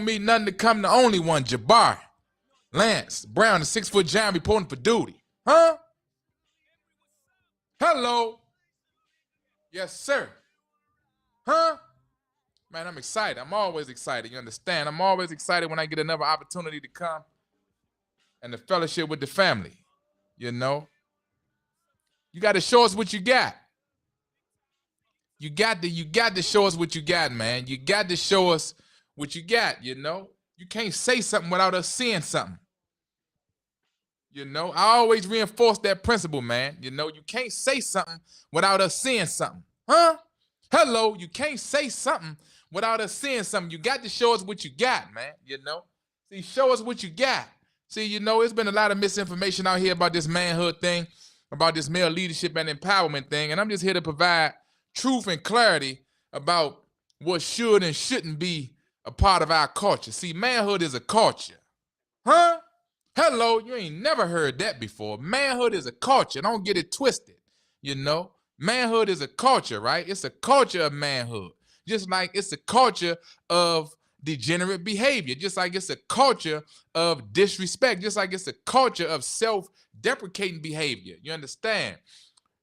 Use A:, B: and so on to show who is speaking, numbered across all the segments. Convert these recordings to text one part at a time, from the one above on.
A: me nothing to come the only one, Jabbar. Lance Brown, the 6-foot giant reporting for duty. Huh? Hello. Yes, sir. Huh? Man, I'm excited. I'm always excited. You understand? I'm always excited when I get another opportunity to come and the fellowship with the family. You know? You got to show us what you got. You got to show us what you got, man. You got to show us what you got, you know? You can't say something without us seeing something. You know, I always reinforce that principle, man. You know, you can't say something without us seeing something. Huh? Hello, you can't say something without us seeing something. You got to show us what you got, man. You know? See, show us what you got. See, you know, it's been a lot of misinformation out here about this manhood thing, about this male leadership and empowerment thing, and I'm just here to provide truth and clarity about what should and shouldn't be a part of our culture. See, manhood is a culture. Huh? Hello, you ain't never heard that before. Manhood is a culture. Don't get it twisted. You know, manhood is a culture, right? It's a culture of manhood. Just like it's a culture of degenerate behavior. Just like it's a culture of disrespect. Just like it's a culture of self-deprecating behavior. You understand?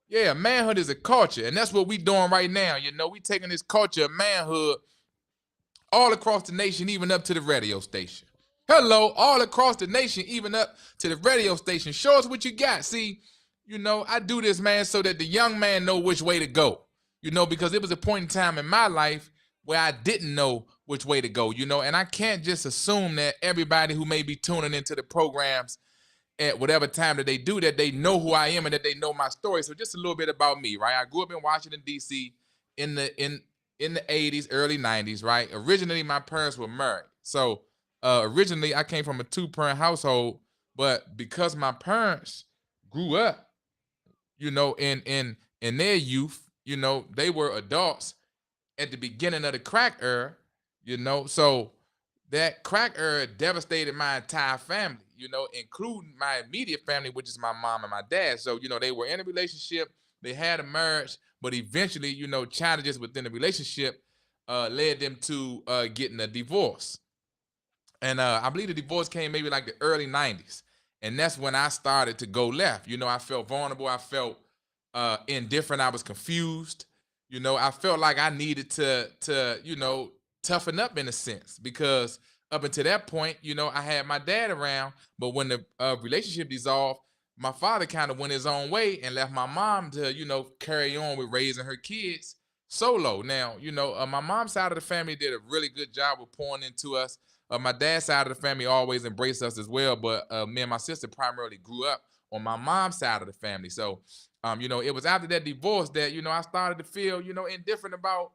A: Yeah, manhood is a culture, and that's what we doing right now. You know, we taking this culture of manhood all across the nation, even up to the radio station. Hello, all across the nation, even up to the radio station. Show us what you got. See, you know, I do this, man, so that the young man know which way to go. You know, because it was a point in time in my life where I didn't know which way to go, you know, and I can't just assume that everybody who may be tuning into the programs at whatever time that they do that, they know who I am and that they know my story. So just a little bit about me, right? I grew up in Washington, D.C. in the 80s, early 90s, right? Originally, my parents were married. So originally, I came from a 2-parent household, but because my parents grew up, you know, in their youth, you know, they were adults at the beginning of the crack era, you know, so that crack era devastated my entire family, you know, including my immediate family, which is my mom and my dad. So, you know, they were in a relationship, they had a marriage, but eventually, you know, challenges within the relationship led them to getting a divorce. And I believe the divorce came maybe like the early 90s. And that's when I started to go left. You know, I felt vulnerable. I felt indifferent. I was confused. You know, I felt like I needed to, you know, toughen up in a sense because up until that point, you know, I had my dad around. But when the relationship dissolved, my father kind of went his own way and left my mom to, you know, carry on with raising her kids solo. Now, you know, my mom's side of the family did a really good job of pouring into us. My dad's side of the family always embraced us as well, but me and my sister primarily grew up on my mom's side of the family. So, you know, it was after that divorce that, you know, I started to feel, you know, indifferent about,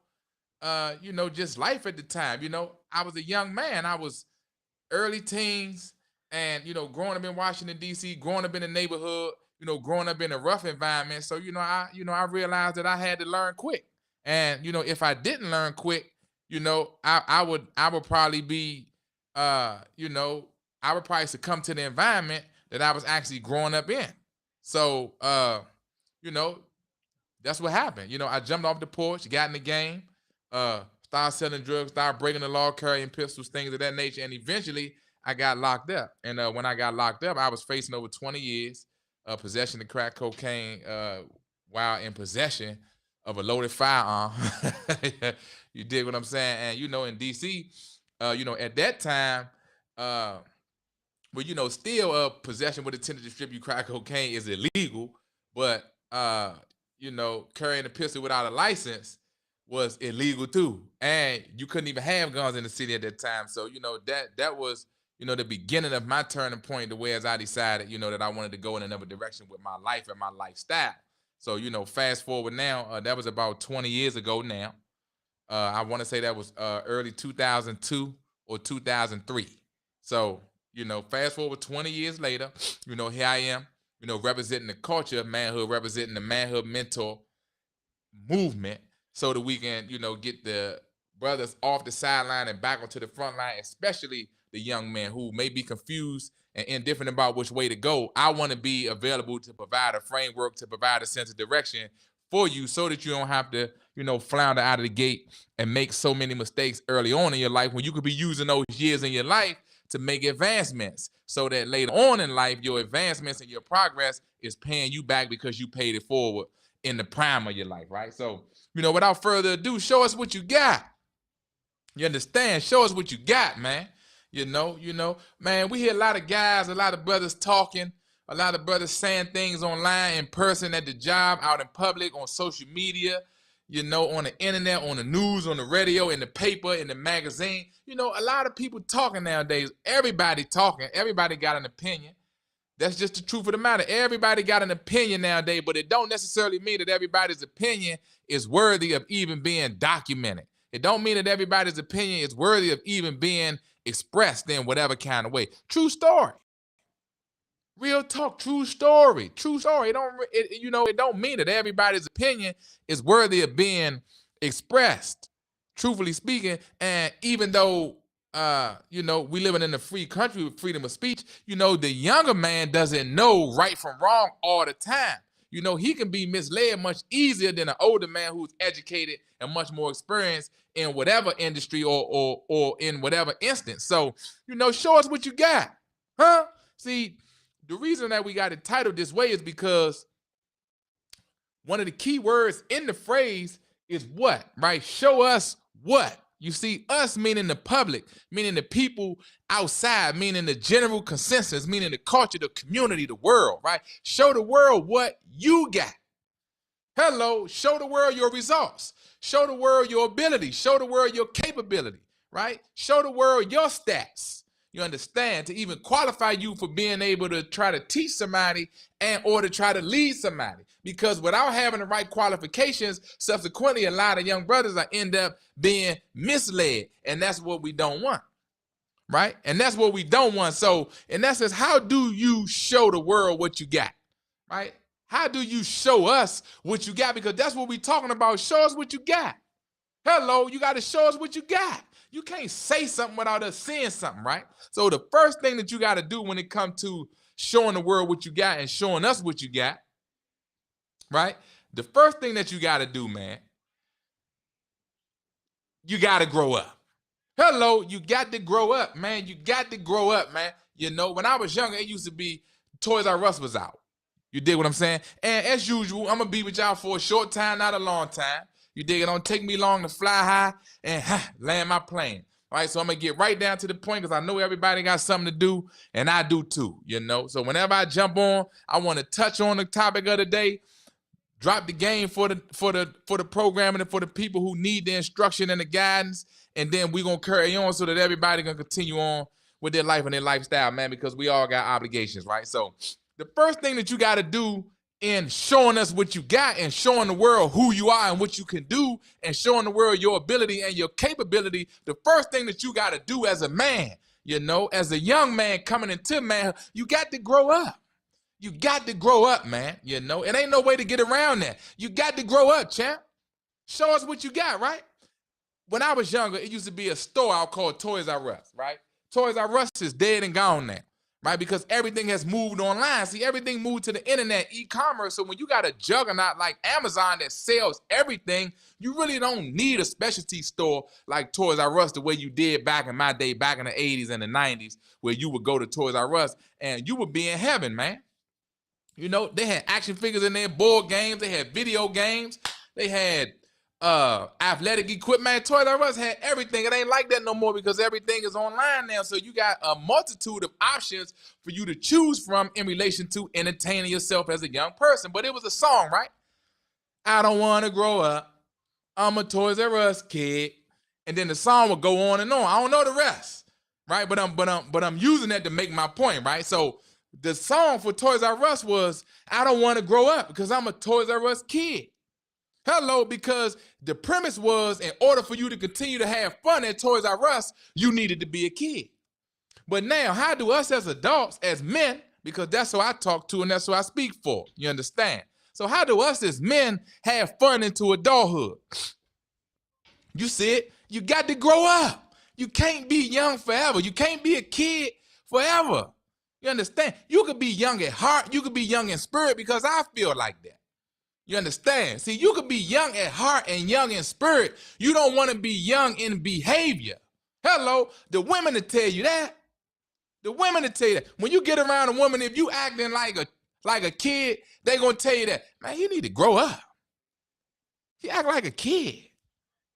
A: you know, just life at the time. You know, I was a young man. I was early teens and, you know, growing up in Washington, D.C., growing up in the neighborhood, you know, growing up in a rough environment. So, I realized that I had to learn quick. And, you know, if I didn't learn quick, you know, I would probably be, you know, I would probably succumb to the environment that I was actually growing up in. So, you know, that's what happened. You know, I jumped off the porch, got in the game, started selling drugs, started breaking the law, carrying pistols, things of that nature, and eventually I got locked up. And when I got locked up, I was facing over 20 years possession of crack cocaine while in possession of a loaded firearm. You dig what I'm saying? And you know, in DC, you know, at that time, uh, well, you know, still possession with intent to distribute crack cocaine is illegal, but you know, carrying a pistol without a license was illegal too, and you couldn't even have guns in the city at that time. So, you know, that was, you know, the beginning of my turning point, to where as I decided, you know, that I wanted to go in another direction with my life and my lifestyle. So, you know, fast forward now, that was about 20 years ago now. I want to say that was early 2002 or 2003. So, you know, fast forward 20 years later, you know, here I am, you know, representing the culture of manhood, representing the manhood mentor movement, so that we can, you know, get the brothers off the sideline and back onto the front line, especially the young men who may be confused and indifferent about which way to go. I want to be available to provide a framework, to provide a sense of direction for you so that you don't have to, flounder out of the gate and make so many mistakes early on in your life when you could be using those years in your life to make advancements so that later on in life, your advancements and your progress is paying you back because you paid it forward in the prime of your life, right? So, without further ado, show us what you got. You understand? Show us what you got, man. Man, we hear a lot of guys, a lot of brothers talking, a lot of brothers saying things online, in person, at the job, out in public, on social media, on the internet, on the news, on the radio, in the paper, in the magazine. A lot of people talking nowadays. Everybody talking. Everybody got an opinion. That's just the truth of the matter. Everybody got an opinion nowadays, but it don't necessarily mean that everybody's opinion is worthy of even being documented. It don't mean that everybody's opinion is worthy of even being expressed in whatever kind of way. True story. Real talk, true story. True story. It don't mean that everybody's opinion is worthy of being expressed, truthfully speaking. And even though we living in a free country with freedom of speech, the younger man doesn't know right from wrong all the time. He can be misled much easier than an older man who's educated and much more experienced in whatever industry or in whatever instance. So, show us what you got. Huh? See, the reason that we got it titled this way is because one of the key words in the phrase is what, right? Show us what. You see, us meaning the public, meaning the people outside, meaning the general consensus, meaning the culture, the community, the world, right? Show the world what you got. Hello, show the world your results. Show the world your ability. Show the world your capability, right? Show the world your stats. You understand? To even qualify you for being able to try to teach somebody or to try to lead somebody. Because without having the right qualifications, subsequently, a lot of young brothers end up being misled. And that's what we don't want, right? And that's what we don't want. So in essence, how do you show the world what you got, right? How do you show us what you got? Because that's what we're talking about. Show us what you got. Hello, you got to show us what you got. You can't say something without us seeing something, right? So the first thing that you got to do when it comes to showing the world what you got and showing us what you got, right? The first thing that you got to do, man, you got to grow up. Hello, you got to grow up, man. You got to grow up, man. When I was younger, it used to be Toys R Us was out. You dig what I'm saying? And as usual, I'm going to be with y'all for a short time, not a long time. You dig? It don't take me long to fly high and land my plane. All right, so I'm going to get right down to the point because I know everybody got something to do, and I do too, So whenever I jump on, I want to touch on the topic of the day, drop the game for the programming and for the people who need the instruction and the guidance, and then we're going to carry on so that everybody can continue on with their life and their lifestyle, man, because we all got obligations, right? So the first thing that you got to do in showing us what you got and showing the world who you are and what you can do and showing the world your ability and your capability, the first thing that you got to do as a man, as a young man coming into manhood, you got to grow up. You got to grow up, man. It ain't no way to get around that. You got to grow up, champ. Show us what you got, right? When I was younger, it used to be a store out called Toys R Us, right? Toys R Us is dead and gone now. Right? Because everything has moved online. See, everything moved to the internet, e-commerce. So when you got a juggernaut like Amazon that sells everything, you really don't need a specialty store like Toys R Us the way you did back in my day, back in the 80s and the 90s, where you would go to Toys R Us and you would be in heaven, man. They had action figures in there, board games, they had video games, they had athletic equipment. Toys R Us had everything. It ain't like that no more because everything is online now. So you got a multitude of options for you to choose from in relation to entertaining yourself as a young person. But it was a song, right? I don't want to grow up. I'm a Toys R Us kid. And then the song would go on and on. I don't know the rest, right? But I'm using that to make my point, right? So the song for Toys R Us was I don't want to grow up because I'm a Toys R Us kid. Hello, because the premise was in order for you to continue to have fun at Toys R Us, you needed to be a kid. But now, how do us as adults, as men, because that's who I talk to and that's who I speak for, you understand? So how do us as men have fun into adulthood? You see it? You got to grow up. You can't be young forever. You can't be a kid forever. You understand? You could be young at heart. You could be young in spirit because I feel like that. You understand? See, you could be young at heart and young in spirit. You don't want to be young in behavior. Hello, the women to tell you that. The women to tell you that. When you get around a woman, if you acting like a kid, they gonna tell you that, man, you need to grow up. He act like a kid.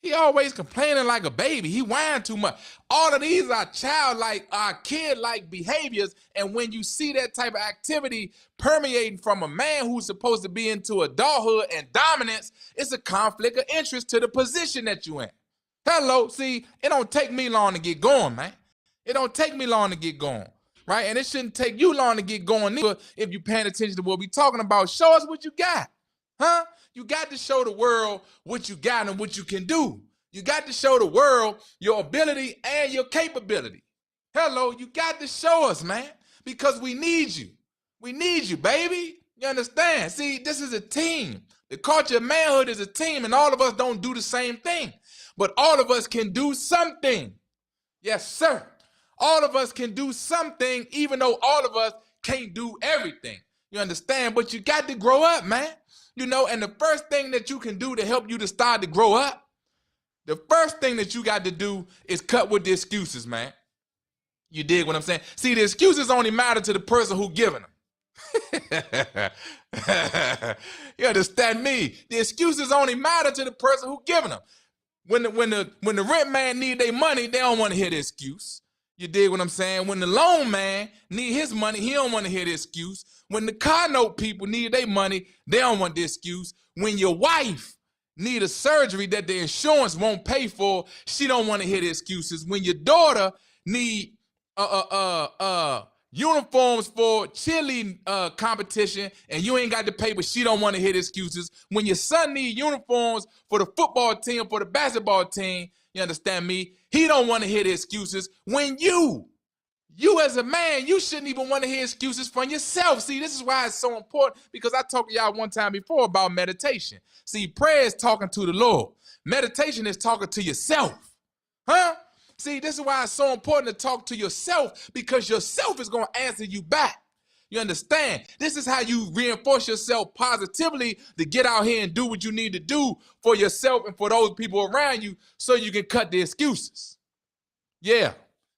A: He always complaining like a baby. He whine too much. All of these are childlike, are kid-like behaviors. And when you see that type of activity permeating from a man who's supposed to be into adulthood and dominance, it's a conflict of interest to the position that you in. Hello, see, it don't take me long to get going, man. It don't take me long to get going, right? And it shouldn't take you long to get going either if you're paying attention to what we're talking about. Show us what you got, huh? You got to show the world what you got and what you can do. You got to show the world your ability and your capability. Hello, you got to show us, man, because we need you. We need you, baby. You understand? See, this is a team. The culture of manhood is a team, and all of us don't do the same thing. But all of us can do something. Yes, sir. All of us can do something, even though all of us can't do everything. You understand? But you got to grow up, man. You know, and the first thing that you can do to help you to start to grow up, the first thing that you got to do is cut with the excuses, man. You dig what I'm saying? See, the excuses only matter to the person who giving them. You understand me? The excuses only matter to the person who giving them. When the rent man need their money, they don't want to hear the excuse. You dig what I'm saying? When the loan man need his money, he don't want to hear the excuse. When the car note people need their money, they don't want the excuse. When your wife need a surgery that the insurance won't pay for, she don't want to hear the excuses. When your daughter need uniforms for cheerleading competition and you ain't got to pay, but she don't want to hear the excuses. When your son need uniforms for the football team, for the basketball team, you understand me? He don't want to hear the excuses. When you as a man, you shouldn't even want to hear excuses from yourself. See, this is why it's so important, because I talked to y'all one time before about meditation. See, prayer is talking to the Lord. Meditation is talking to yourself. Huh? See, this is why it's so important to talk to yourself, because yourself is going to answer you back. You understand? This is how you reinforce yourself positively to get out here and do what you need to do for yourself and for those people around you so you can cut the excuses. Yeah.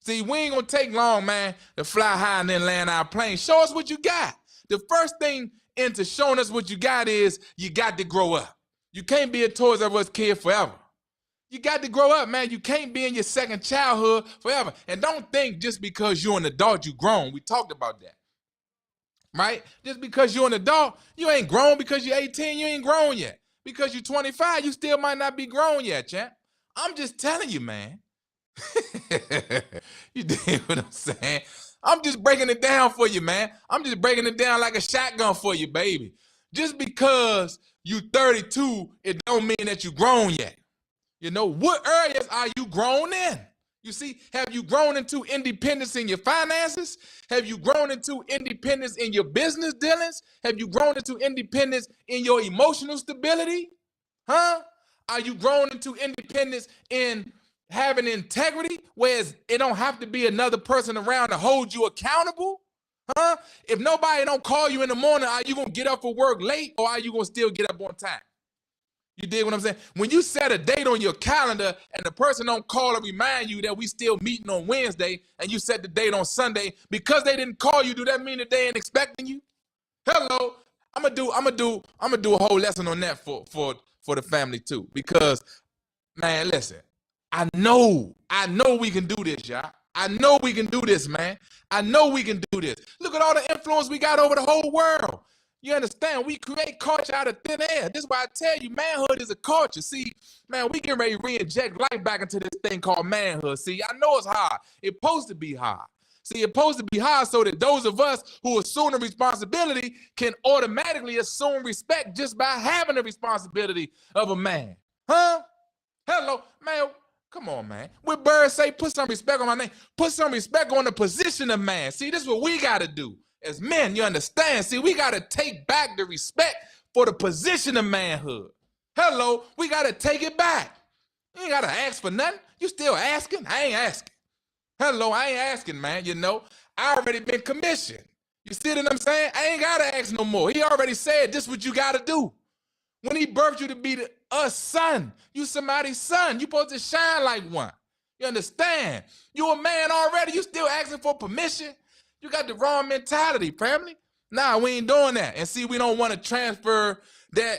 A: See, we ain't going to take long, man, to fly high and then land our plane. Show us what you got. The first thing into showing us what you got is you got to grow up. You can't be a Toys R Us kid forever. You got to grow up, man. You can't be in your second childhood forever. And don't think just because you're an adult, you grown. We talked about that. Right? Just because you're an adult, you ain't grown. Because you're 18, you ain't grown yet. Because you're 25, you still might not be grown yet, champ. I'm just telling you, man. You dig what I'm saying? I'm just breaking it down for you, man. I'm just breaking it down like a shotgun for you, baby. Just because you 32, it don't mean that you grown yet. You know, what areas are you grown in? You see, have you grown into independence in your finances? Have you grown into independence in your business dealings? Have you grown into independence in your emotional stability? Huh? Are you grown into independence in having integrity, whereas it don't have to be another person around to hold you accountable? Huh? If nobody don't call you in the morning, are you going to get up for work late, or are you going to still get up on time? You dig what I'm saying? When you set a date on your calendar and the person don't call or remind you that we still meeting on Wednesday, and you set the date on Sunday, because they didn't call you, do that mean that they ain't expecting you? Hello, I'm gonna do a whole lesson on that for the family too, because, man, listen, I know we can do this, y'all. I know we can do this, man. I know we can do this. Look at all the influence we got over the whole world. You understand? We create culture out of thin air. This is why I tell you, manhood is a culture. See, man, we get ready to re-inject life back into this thing called manhood. See, I know it's hard. It's supposed to be hard. See, it's supposed to be hard so that those of us who assume the responsibility can automatically assume respect just by having the responsibility of a man. Huh? Hello, man. Come on, man. What birds say, put some respect on my name. Put some respect on the position of man. See, this is what we got to do. As men, you understand? See, we got to take back the respect for the position of manhood. Hello, we got to take it back. You ain't got to ask for nothing. You still asking? I ain't asking. Hello, I ain't asking, man. You know, I already been commissioned. You see what I'm saying? I ain't got to ask no more. He already said this is what you got to do. When he birthed you to be a son, you somebody's son. You supposed to shine like one. You understand? You a man already. You still asking for permission? You got the wrong mentality, family. Nah, we ain't doing that. And see, we don't want to transfer that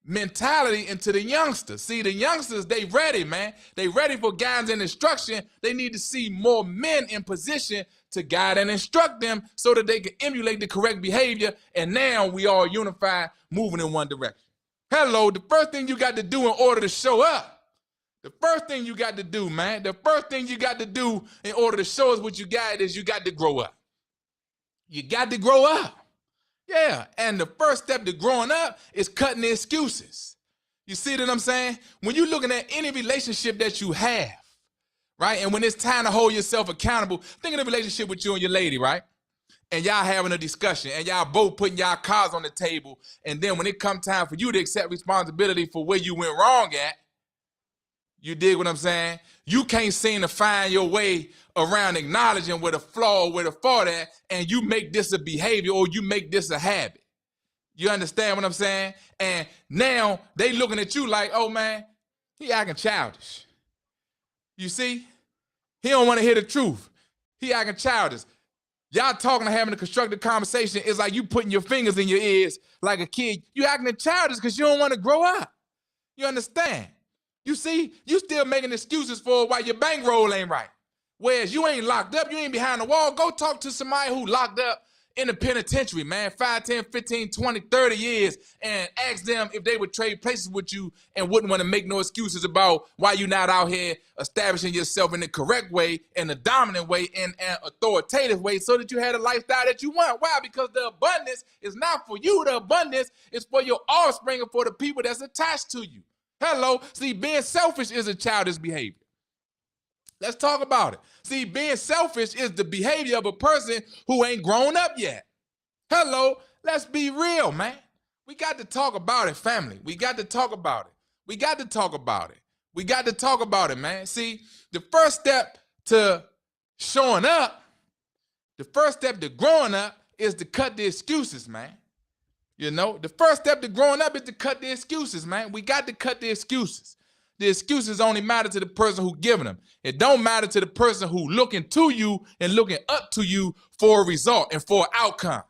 A: mentality into the youngsters. See, the youngsters, they ready, man. They ready for guidance and instruction. They need to see more men in position to guide and instruct them so that they can emulate the correct behavior. And now we all unified, moving in one direction. Hello, the first thing you got to do in order to show up, the first thing you got to do, man, the first thing you got to do in order to show us what you got is you got to grow up. You got to grow up. Yeah, and the first step to growing up is cutting the excuses. You see what I'm saying? When you're looking at any relationship that you have, right, and when it's time to hold yourself accountable, think of the relationship with you and your lady, right? And y'all having a discussion, and y'all both putting y'all cards on the table, and then when it come time for you to accept responsibility for where you went wrong at, you dig what I'm saying? You can't seem to find your way around acknowledging where the flaw or where the fault at, and you make this a behavior or you make this a habit. You understand what I'm saying? And now they looking at you like, oh man, he acting childish. You see? He don't want to hear the truth. He acting childish. Y'all talking and having a constructive conversation is like you putting your fingers in your ears like a kid. You acting childish because you don't want to grow up. You understand? You see, you still making excuses for why your bankroll ain't right. Whereas you ain't locked up, you ain't behind the wall. Go talk to somebody who locked up in the penitentiary, man, 5, 10, 15, 20, 30 years, and ask them if they would trade places with you and wouldn't want to make no excuses about why you're not out here establishing yourself in the correct way, in the dominant way, in an authoritative way, so that you had a lifestyle that you want. Why? Because the abundance is not for you. The abundance is for your offspring and for the people that's attached to you. Hello. See, being selfish is a childish behavior. Let's talk about it. See, being selfish is the behavior of a person who ain't grown up yet. Hello. Let's be real, man. We got to talk about it, family. We got to talk about it. We got to talk about it. We got to talk about it, man. See, the first step to showing up, the first step to growing up is to cut the excuses, man. You know, the first step to growing up is to cut the excuses, man. We got to cut the excuses. The excuses only matter to the person who giving them. It don't matter to the person who looking to you and looking up to you for a result and for an outcome.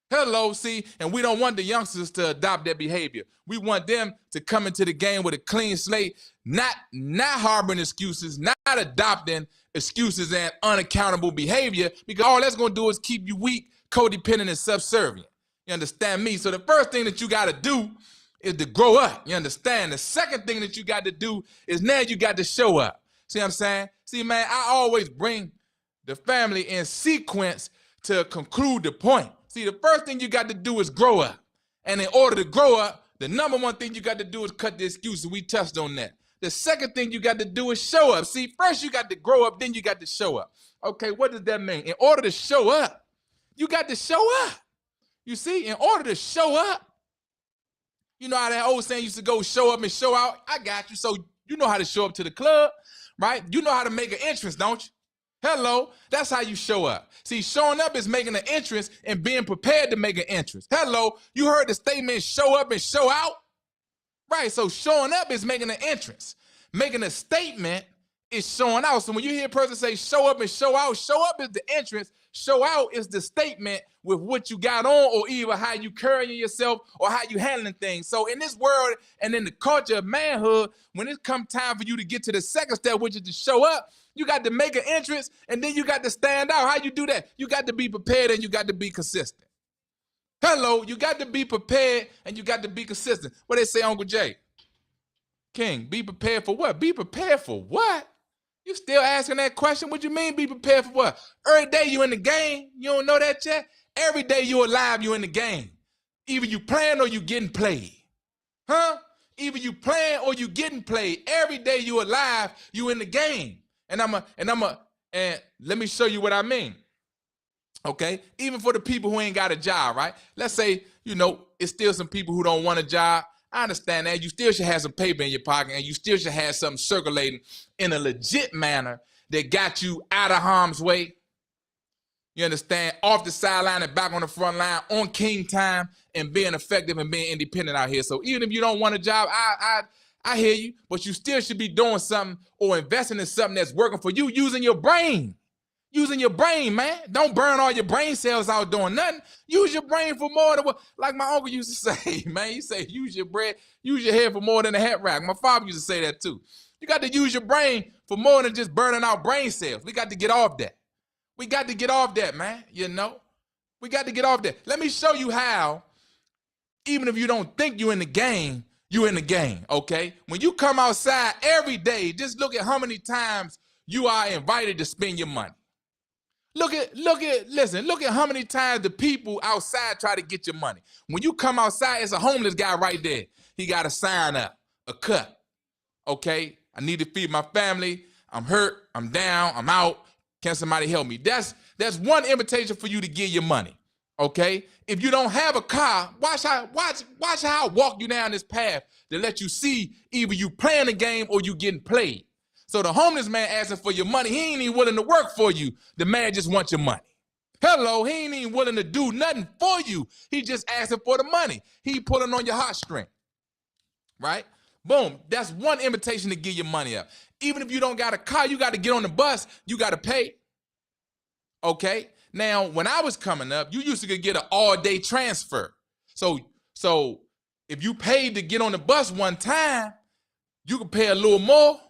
A: Hello, see, and we don't want the youngsters to adopt that behavior. We want them to come into the game with a clean slate, not harboring excuses, not adopting excuses and unaccountable behavior, because all that's going to do is keep you weak, codependent, and subservient. You understand me? So the first thing that you got to do is to grow up. You understand? The second thing that you got to do is now you got to show up. See what I'm saying? See, man, I always bring the family in sequence to conclude the point. See, the first thing you got to do is grow up. And in order to grow up, the number one thing you got to do is cut the excuses. We touched on that. The second thing you got to do is show up. See, first you got to grow up, then you got to show up. Okay, what does that mean? In order to show up, you got to show up. You see, in order to show up, you know how that old saying used to go, show up and show out? I got you. So you know how to show up to the club, right? You know how to make an entrance, don't you? Hello, that's how you show up. See, showing up is making an entrance and being prepared to make an entrance. Hello, you heard the statement, show up and show out? Right, so showing up is making an entrance. Making a statement is showing out. So when you hear a person say show up and show out is the entrance. Show out is the statement with what you got on, or either how you carrying yourself or how you handling things. So in this world and in the culture of manhood, when it come time for you to get to the second step, which is to show up, you got to make an entrance and then you got to stand out. How you do that? You got to be prepared and you got to be consistent. Hello, you got to be prepared and you got to be consistent. What they say, Uncle Jay? King, be prepared for what? Be prepared for what? You still asking that question? What you mean be prepared for what? Every day you in the game. You don't know that yet? Every day you alive, you in the game. Either you playing or you getting played. Huh? Either you playing or you getting played. Every day you alive, you in the game. And let me show you what I mean. Okay? Even for the people who ain't got a job, right? Let's say, it's still some people who don't want a job. I understand that. You still should have some paper in your pocket and you still should have something circulating in a legit manner that got you out of harm's way. You understand? Off the sideline and back on the front line, on king time, and being effective and being independent out here. So even if you don't want a job, I hear you, but you still should be doing something or investing in something that's working for you, using your brain. Using your brain, man. Don't burn all your brain cells out doing nothing. Use your brain for more than what, like my uncle used to say, man. He say, use your head for more than a hat rack. My father used to say that too. You got to use your brain for more than just burning out brain cells. We got to get off that. We got to get off that, man. You know, we got to get off that. Let me show you how, even if you don't think you're in the game, you're in the game, okay? When you come outside every day, just look at how many times you are invited to spend your money. Listen, look at how many times the people outside try to get your money. When you come outside, it's a homeless guy right there. He got a sign up, a cut. Okay, I need to feed my family. I'm hurt, I'm down, I'm out. Can somebody help me? That's one invitation for you to give your money. Okay? If you don't have a car, watch how I walk you down this path to let you see either you playing the game or you getting played. So the homeless man asking for your money, he ain't even willing to work for you. The man just wants your money. Hello, he ain't even willing to do nothing for you. He just asking for the money. He pulling on your heartstring, right? Boom, that's one invitation to give your money up. Even if you don't got a car, you got to get on the bus, you got to pay, okay? Now, when I was coming up, you used to get an all-day transfer. So if you paid to get on the bus one time, you could pay a little more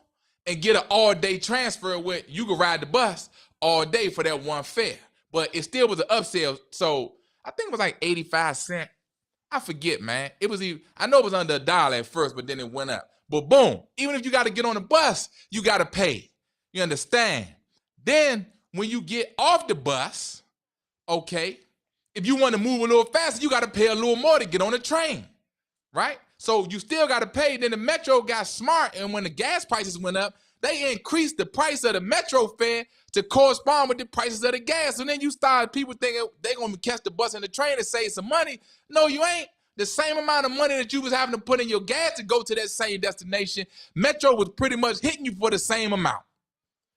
A: and get an all-day transfer where you could ride the bus all day for that one fare. But it still was an upsell. So I think it was like 85 cents. I forget, man. I know it was under $1 at first, but then it went up. But boom, even if you got to get on the bus, you got to pay. You understand? Then when you get off the bus, okay, if you want to move a little faster, you got to pay a little more to get on the train, right? So you still got to pay. Then the Metro got smart, and when the gas prices went up, they increased the price of the Metro fare to correspond with the prices of the gas. So then you start people thinking they're going to catch the bus and the train and save some money. No, you ain't. The same amount of money that you was having to put in your gas to go to that same destination, Metro was pretty much hitting you for the same amount.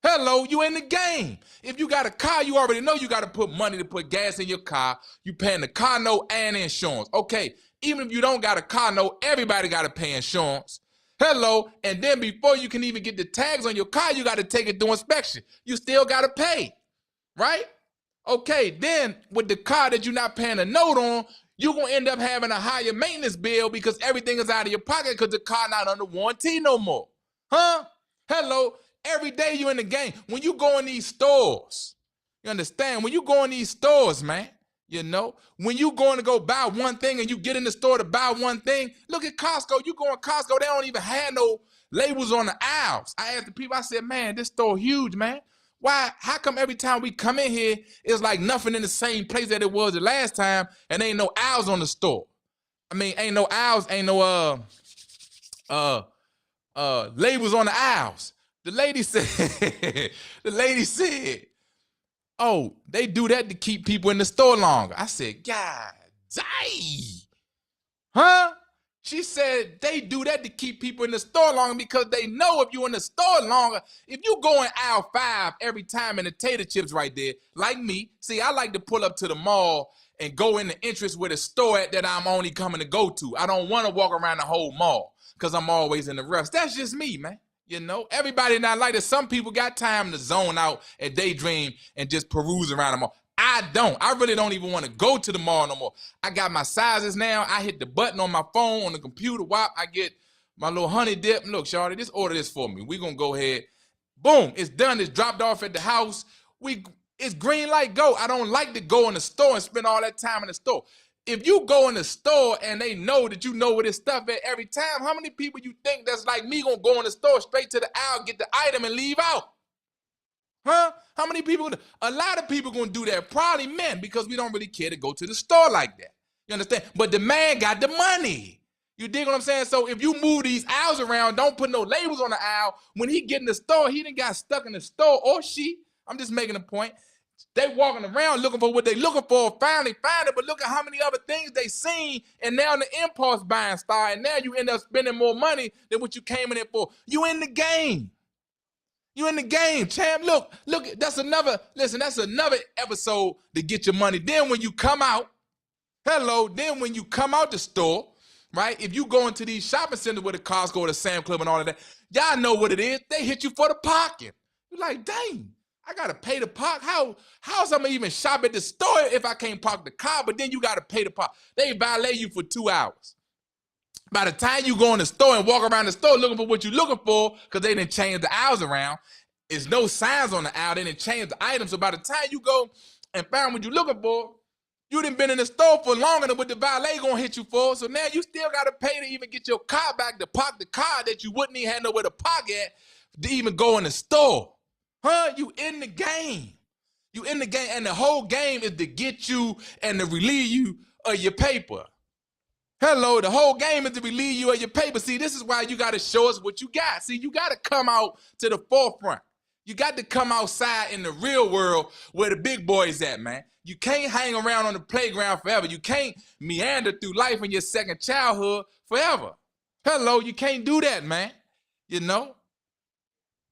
A: Hello, you in the game. If you got a car, you already know you got to put money to put gas in your car. You paying the car note and insurance. Okay, even if you don't got a car note, everybody got to pay insurance. Hello, and then before you can even get the tags on your car, you got to take it through inspection. You still got to pay, right? Okay, then with the car that you're not paying a note on, you're going to end up having a higher maintenance bill because everything is out of your pocket because the car not under warranty no more. Huh? Hello, every day you in the game. When you go in these stores, you understand? When you go in these stores, man, you know, when you going to go buy one thing and you get in the store to buy one thing, look at Costco. You go in Costco, they don't even have no labels on the aisles. I asked the people, I said, man, this store huge, man. Why? How come every time we come in here, it's like nothing in the same place that it was the last time and ain't no aisles on the store? I mean, ain't no aisles, ain't no labels on the aisles. The lady said, oh, they do that to keep people in the store longer. I said, God dang. Huh? She said they do that to keep people in the store longer because they know if you're in the store longer, if you go in aisle 5 every time and the tater chips right there, like me, see, I like to pull up to the mall and go in the entrance where the store at that I'm only coming to go to. I don't want to walk around the whole mall because I'm always in the rush. That's just me, man. You know, everybody not like that. Some people got time to zone out and daydream and just peruse around the mall. I don't. I really don't even want to go to the mall no more. I got my sizes now. I hit the button on my phone, on the computer. Whop, I get my little honey dip. Look, Shawty, just order this for me. We're going to go ahead. Boom, it's done. It's dropped off at the house. It's green light, go. I don't like to go in the store and spend all that time in the store. If you go in the store and they know that you know where this stuff at every time, how many people you think that's like me gonna go in the store straight to the aisle, get the item and leave out? Huh? How many people? A lot of people gonna do that. Probably men, because we don't really care to go to the store like that. You understand? But the man got the money. You dig what I'm saying? So if you move these aisles around, don't put no labels on the aisle. When he get in the store, he done got stuck in the store, or she. I'm just making a point. They walking around looking for what they looking for, finally find it, but look at how many other things they seen, and now the impulse buying start, and now you end up spending more money than what you came in it for. You in the game. You in the game, champ. Look, that's another episode to get your money. Then when you come out, then when you come out the store, right? If you go into these shopping centers with the Costco, the Sam Club and all of that, y'all know what it is. They hit you for the parking. You're like, dang, I gotta pay the park. How's I'm gonna even shop at the store if I can't park the car? But then you gotta pay the park. They valet you for 2 hours. By the time you go in the store and walk around the store looking for what you're looking for, because they didn't change the aisles around, there's no signs on the aisle, they didn't change the items. So by the time you go and find what you're looking for, you done been in the store for longer than what the valet gonna hit you for. So now you still gotta pay to even get your car back, to park the car that you wouldn't even have nowhere to park at to even go in the store. You in the game. You in the game, and the whole game is to get you and to relieve you of your paper. The whole game is to relieve you of your paper. See, this is why you got to show us what you got. See, you got to come out to the forefront. You got to come outside in the real world where the big boys at, man. You can't hang around on the playground forever. You can't meander through life in your second childhood forever. You can't do that, man. You know?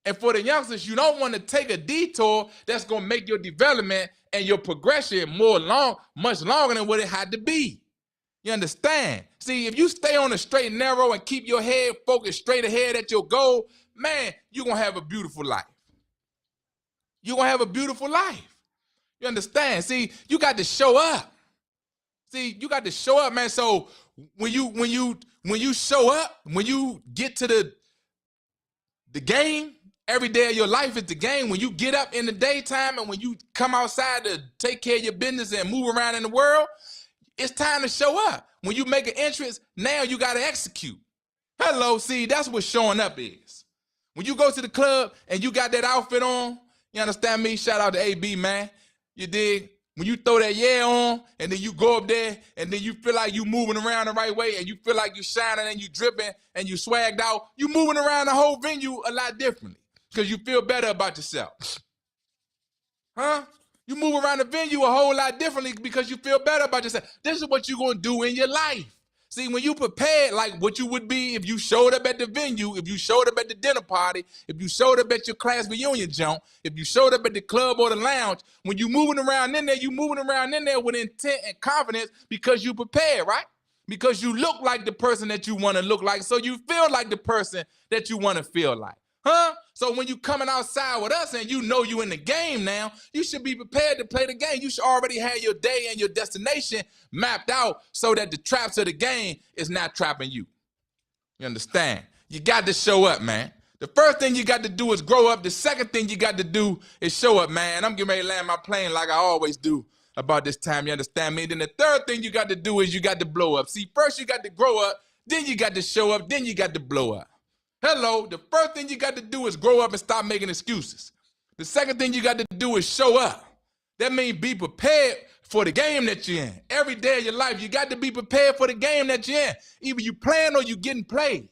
A: And for the youngsters, you don't want to take a detour that's going to make your development and your progression much longer than what it had to be. You understand? See, if you stay on the straight and narrow and keep your head focused straight ahead at your goal, man, you're going to have a beautiful life. You're going to have a beautiful life. You understand? See, you got to show up. See, you got to show up, man. So when you show up, when you get to the game, every day of your life is the game. When you get up in the daytime and when you come outside to take care of your business and move around in the world, it's time to show up. When you make an entrance, now you got to execute. See, that's what showing up is. When you go to the club and you got that outfit on, you understand me? Shout out to AB, man. You dig? When you throw that on and then you go up there and then you feel like you moving around the right way and you feel like you shining and you dripping and you swagged out, you moving around the whole venue a lot differently because you feel better about yourself. You move around the venue a whole lot differently because you feel better about yourself. This is what you're going to do in your life. See, when you prepared like what you would be if you showed up at the venue, if you showed up at the dinner party, if you showed up at your class reunion jump, if you showed up at the club or the lounge, when you moving around in there, you moving around in there with intent and confidence because you prepared, right? Because you look like the person that you want to look like, so you feel like the person that you want to feel like. So when you coming outside with us and you know you in the game now, you should be prepared to play the game. You should already have your day and your destination mapped out so that the traps of the game is not trapping you. You understand? You got to show up, man. The first thing you got to do is grow up. The second thing you got to do is show up, man. I'm getting ready to land my plane like I always do about this time, you understand me? Then the third thing you got to do is you got to blow up. See, first you got to grow up, then you got to show up, then you got to blow up. The first thing you got to do is grow up and stop making excuses. The second thing you got to do is show up. That means be prepared for the game that you're in. Every day of your life, you got to be prepared for the game that you're in. Either you playing or you getting played.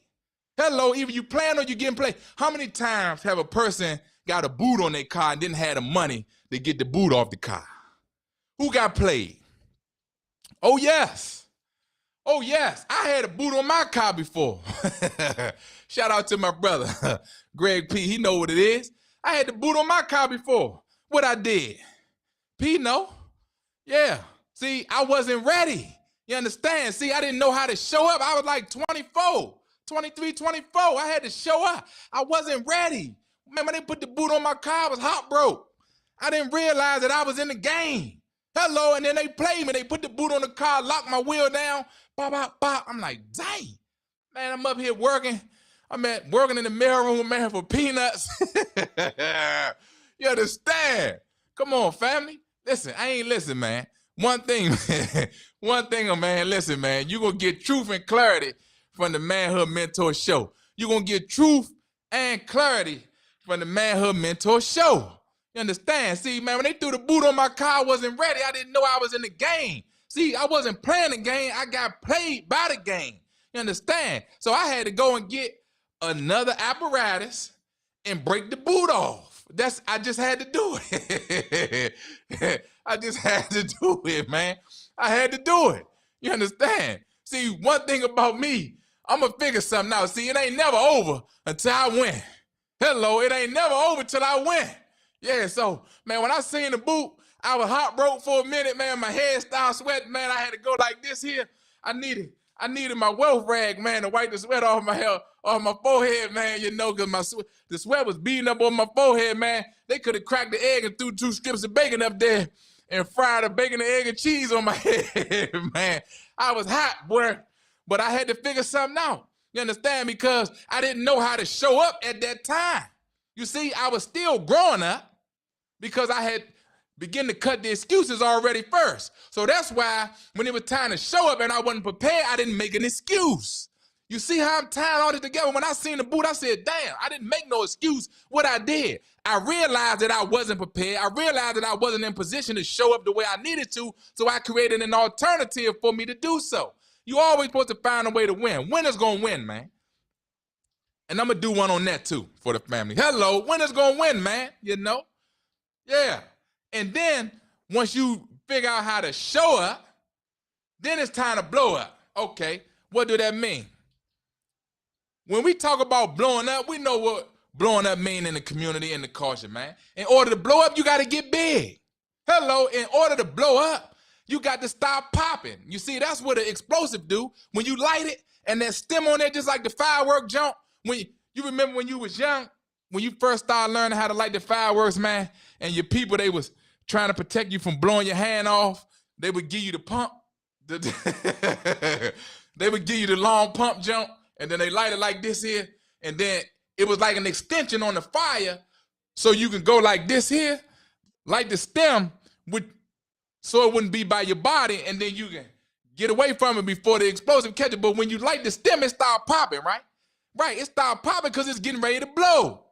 A: Either you playing or you getting played. How many times have a person got a boot on their car and didn't have the money to get the boot off the car? Who got played? Oh, yes. Oh, yes, I had a boot on my car before. Shout out to my brother, Greg P. He know what it is. I had the boot on my car before. What I did? P know. Yeah. See, I wasn't ready. You understand? See, I didn't know how to show up. I was like 24, 23, 24. I had to show up. I wasn't ready. Man, when they put the boot on my car, I was hot broke. I didn't realize that I was in the game. And then they played me. They put the boot on the car, locked my wheel down. Bop, bop, bop. I'm like, dang. Man, I'm up here working. I'm working in the mail room, man, for peanuts. You understand? Come on, family. Listen, listen, man. One thing, man, listen, man. You're going to get truth and clarity from the Manhood Mentor Show. You're going to get truth and clarity from the Manhood Mentor Show. You understand? See, man, when they threw the boot on my car, I wasn't ready. I didn't know I was in the game. See, I wasn't playing the game. I got played by the game. You understand? So I had to go and get another apparatus and break the boot off. I just had to do it. I just had to do it, man. I had to do it. You understand? See, one thing about me, I'm going to figure something out. See, it ain't never over until I win. Hello, it ain't never over till I win. Yeah, so, man, when I seen the boot, I was heartbroken for a minute, man. My head started sweating, man. I had to go like this here. I needed my wealth rag, man, to wipe the sweat off my hair, off my forehead, man, you know, because the sweat was beating up on my forehead, man. They could have cracked the egg and threw 2 strips of bacon up there and fried the bacon, the egg, and cheese on my head, man. I was hot, boy, but I had to figure something out. You understand? Because I didn't know how to show up at that time. You see, I was still growing up because I had begun to cut the excuses already first. So that's why when it was time to show up and I wasn't prepared, I didn't make an excuse. You see how I'm tying all this together? When I seen the boot, I said, damn, I didn't make no excuse. What I did, I realized that I wasn't prepared. I realized that I wasn't in position to show up the way I needed to, so I created an alternative for me to do so. You always supposed to find a way to win. Winner's gonna win, man. And I'm gonna do one on that too for the family. Hello, winner's gonna win, man, you know? Yeah. And then once you figure out how to show up, then it's time to blow up. Okay, what do that mean? When we talk about blowing up, we know what blowing up mean in the community and the culture, man. In order to blow up, you gotta get big. Hello, in order to blow up, you got to stop popping. You see, that's what an explosive do. When you light it and that stem on there, just like the firework jump, when you remember when you was young, when you first started learning how to light the fireworks, man, and your people, they was trying to protect you from blowing your hand off, they would give you the pump. They would give you the long pump jump, and then they light it like this here, and then it was like an extension on the fire, so you can go like this here, light the stem with, so it wouldn't be by your body, and then you can get away from it before the explosive catch it. But when you light the stem, it start popping, right? Right, it start popping because it's getting ready to blow.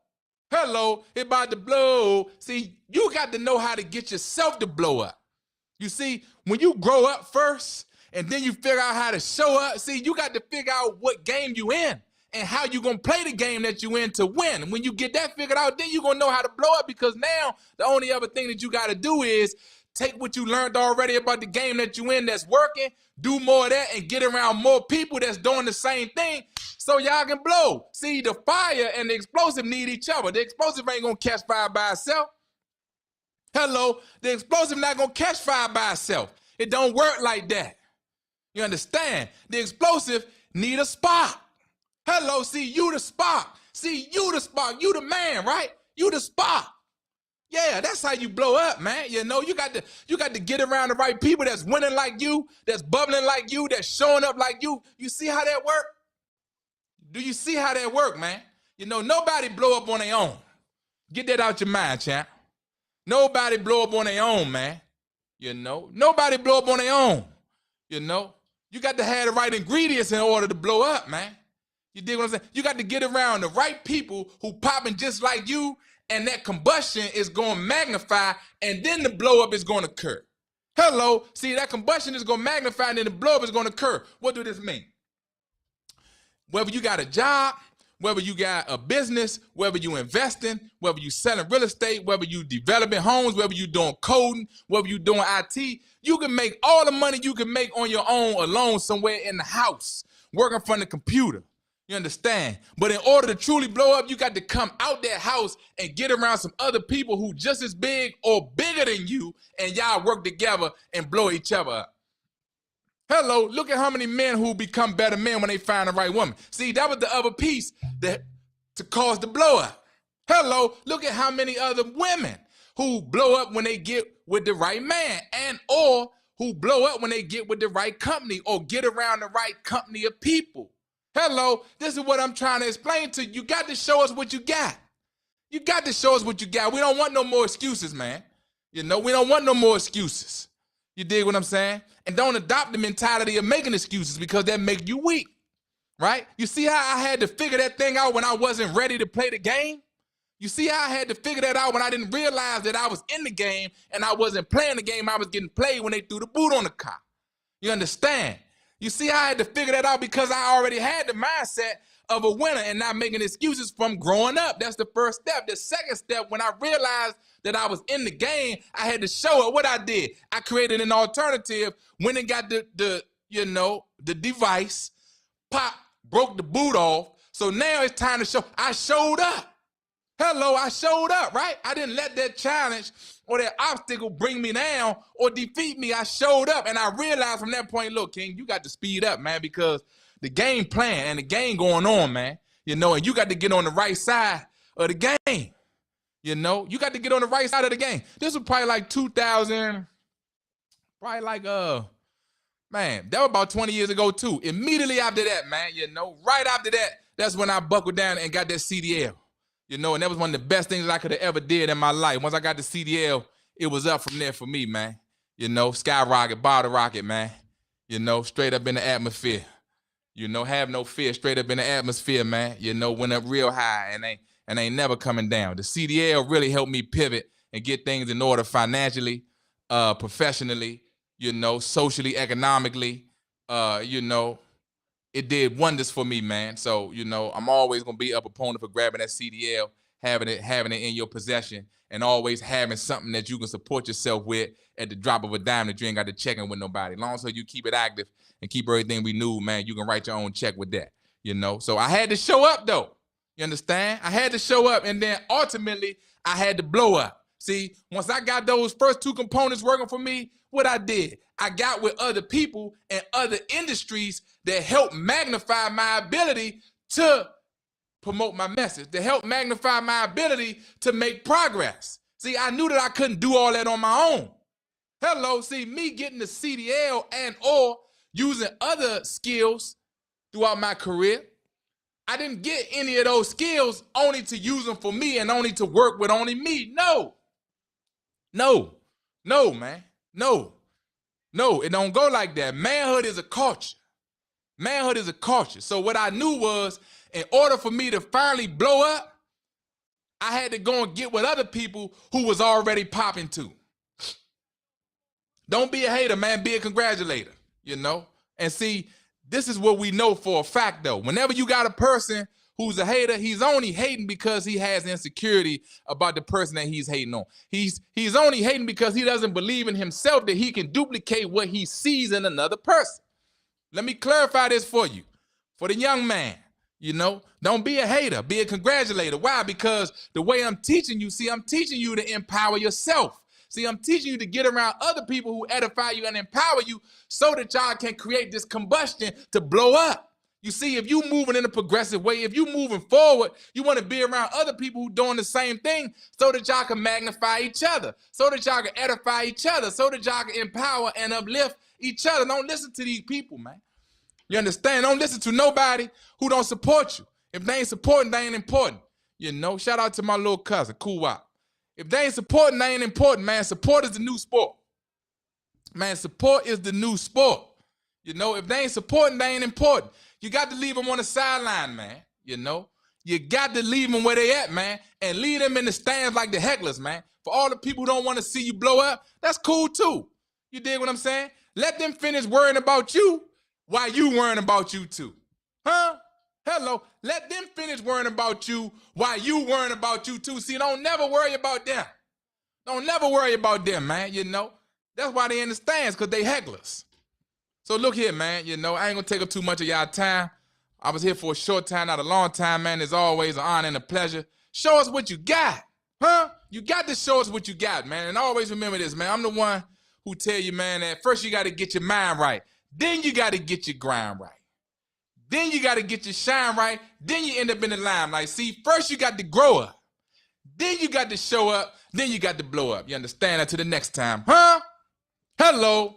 A: Hello, it about to blow. See, you got to know how to get yourself to blow up. You see, when you grow up first, and then you figure out how to show up, see, you got to figure out what game you in and how you gonna play the game that you in to win. And when you get that figured out, then you gonna know how to blow up, because now the only other thing that you gotta do is take what you learned already about the game that you in that's working, do more of that, and get around more people that's doing the same thing so y'all can blow. See, the fire and the explosive need each other. The explosive ain't gonna catch fire by itself. Hello, the explosive not gonna catch fire by itself. It don't work like that. You understand? The explosive need a spark. Hello, see, you the spark. See, you the spark. You the man, right? You the spark. Yeah, that's how you blow up, man. You know, you got to get around the right people that's winning like you, that's bubbling like you, that's showing up like you. You see how that work? Do you see how that work, man? You know, nobody blow up on their own. Get that out your mind, champ. Nobody blow up on their own, man. You know, nobody blow up on their own. You know, you got to have the right ingredients in order to blow up, man. You dig what I'm saying? You got to get around the right people who popping just like you, and that combustion is going to magnify, and then the blow up is going to occur. Hello, see, that combustion is going to magnify, and then the blow up is going to occur. What do this mean? Whether you got a job, whether you got a business, whether you investing, whether you selling real estate, whether you developing homes, whether you doing coding, whether you doing IT, you can make all the money you can make on your own alone somewhere in the house, working from the computer. You understand? But in order to truly blow up, you got to come out that house and get around some other people who just as big or bigger than you, and y'all work together and blow each other up. Hello, look at how many men who become better men when they find the right woman. See, that was the other piece that to cause the blow up. Hello, look at how many other women who blow up when they get with the right man, and or who blow up when they get with the right company or get around the right company of people. Hello, this is what I'm trying to explain to you. You got to show us what you got. You got to show us what you got. We don't want no more excuses, man. You know, we don't want no more excuses. You dig what I'm saying? And don't adopt the mentality of making excuses, because that make you weak, right? You see how I had to figure that thing out when I wasn't ready to play the game? You see how I had to figure that out when I didn't realize that I was in the game and I wasn't playing the game, I was getting played when they threw the boot on the car. You understand? You see how I had to figure that out, because I already had the mindset of a winner and not making excuses from growing up. That's the first step. The second step, when I realized that I was in the game, I had to show it. What I did, I created an alternative, went and got the device, pop, broke the boot off. So now it's time to show. I showed up. Hello, I showed up, right? I didn't let that challenge or that obstacle bring me down or defeat me. I showed up, and I realized from that point, look, King, you got to speed up, man, because the game plan and the game going on, man, you know, and you got to get on the right side of the game. You know, you got to get on the right side of the game. This was probably like 2000, probably like, man, that was about 20 years ago too. Immediately after that, man, you know, right after that, that's when I buckled down and got that CDL. You know, and that was one of the best things I could have ever did in my life. Once I got the CDL, it was up from there for me, man. You know, skyrocket, bottle rocket, man. You know, straight up in the atmosphere. You know, have no fear, straight up in the atmosphere, man. You know, went up real high and ain't never coming down. The CDL really helped me pivot and get things in order financially, professionally, you know, socially, economically. You know, it did wonders for me, man. So, you know, I'm always gonna be a proponent for grabbing that CDL, having it in your possession, and always having something that you can support yourself with at the drop of a dime that you ain't got to check in with nobody. As long as you keep it active and keep everything renewed, man, you can write your own check with that, you know? So I had to show up though, you understand? I had to show up, and then ultimately I had to blow up. See, once I got those first two components working for me, what I did, I got with other people and other industries that helped magnify my ability to promote my message, to help magnify my ability to make progress. See, I knew that I couldn't do all that on my own. Hello, see, me getting the CDL and or using other skills throughout my career, I didn't get any of those skills only to use them for me and only to work with only me. No, man. No, it don't go like that. Manhood is a culture. Manhood is a culture. So what I knew was, in order for me to finally blow up, I had to go and get with other people who was already popping too. Don't be a hater, man. Be a congratulator, you know? And see, this is what we know for a fact, though. Whenever you got a person who's a hater, he's only hating because he has insecurity about the person that he's hating on. He's only hating because he doesn't believe in himself that he can duplicate what he sees in another person. Let me clarify this for you. For the young man, you know, don't be a hater, be a congratulator. Why? Because the way I'm teaching you, see, I'm teaching you to empower yourself. See, I'm teaching you to get around other people who edify you and empower you so that y'all can create this combustion to blow up. You see, if you moving in a progressive way, if you moving forward, you want to be around other people who doing the same thing so that y'all can magnify each other, so that y'all can edify each other, so that y'all can empower and uplift each other. Don't listen to these people, man. You understand? Don't listen to nobody who don't support you. If they ain't supporting, they ain't important. You know, shout out to my little cousin, Cool Wop. If they ain't supporting, they ain't important, man. Support is the new sport. Man, support is the new sport. You know, if they ain't supporting, they ain't important. You got to leave them on the sideline, man. You know, you got to leave them where they at, man, and leave them in the stands like the hecklers, man. For all the people who don't want to see you blow up, that's cool too. You dig what I'm saying? Let them finish worrying about you while you worrying about you too. Huh? Hello. Let them finish worrying about you while you worrying about you too. See, don't never worry about them. Don't never worry about them, man, you know. That's why they in the stands, because they hecklers. So look here, man, you know, I ain't gonna take up too much of y'all time. I was here for a short time, not a long time, man. It's always an honor and a pleasure. Show us what you got, huh? You got to show us what you got, man. And always remember this, man. I'm the one who tell you, man, that first you got to get your mind right. Then you got to get your grind right. Then you got to get your shine right. Then you end up in the limelight. See, first you got to grow up. Then you got to show up. Then you got to blow up. You understand? Until the next time, huh? Hello.